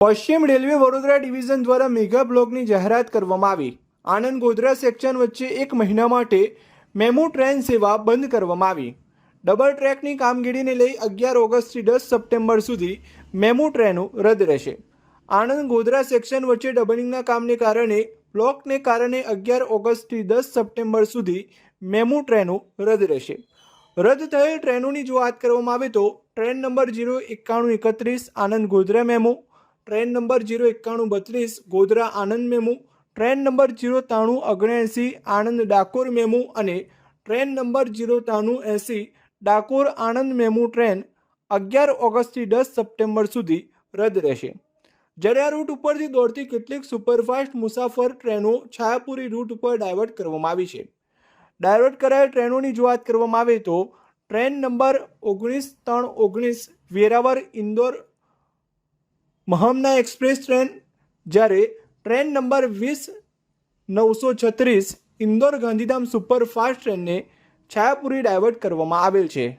પશ્ચિમ railway Vadodara division દ્વારા mega બ્લોકની જાહેરાત કરવામાં આવી। આણંદ ગોધરા સેક્શન વચ્ચે 1 મહિના માટે મેમુ ટ્રેન સેવા બંધ કરવામાં આવી। ડબલ ટ્રેકની કામગીરીને લઈ 11 ઓગસ્ટથી 10 સપ્ટેમ્બર સુધી મેમુ ટ્રેનો રદ રહેશે। આણંદ ગોધરા સેક્શન વચ્ચે ડબલિંગના કામને કારણે બ્લોકને કારણે 11 ઓગસ્ટથી 10 સપ્ટેમ્બર સુધી મેમુ ટ્રેનો રદ રહેશે। રદ થયેલ ટ્રેનોની જો વાત કરવામાં આવે તો train number 09131 Anand Godhra MEMU, train number 09132 Godhra Anand MEMU, train number 09379 Anand Dakor MEMU और train number 09380 Dakor Anand MEMU train 11 August थी 10 सप्टेम्बर सुधी रद्द रहेशे। ज्यारे आ रूट पर दौड़ती केटलीक सुपरफास्ट मुसाफर ट्रेनों छायापुरी रूट पर डायवर्ट करवामां आवी छे। डायवर्ट करायेल ट्रेनों जो बात करवामां आवे तो train number 19-3-19 Veraval Indore Mahamana express train, જ્યારે train number 20-936 Indore Gandhidham superfast train ने छायापुरी डायवर्ट करवामां आवेल छे।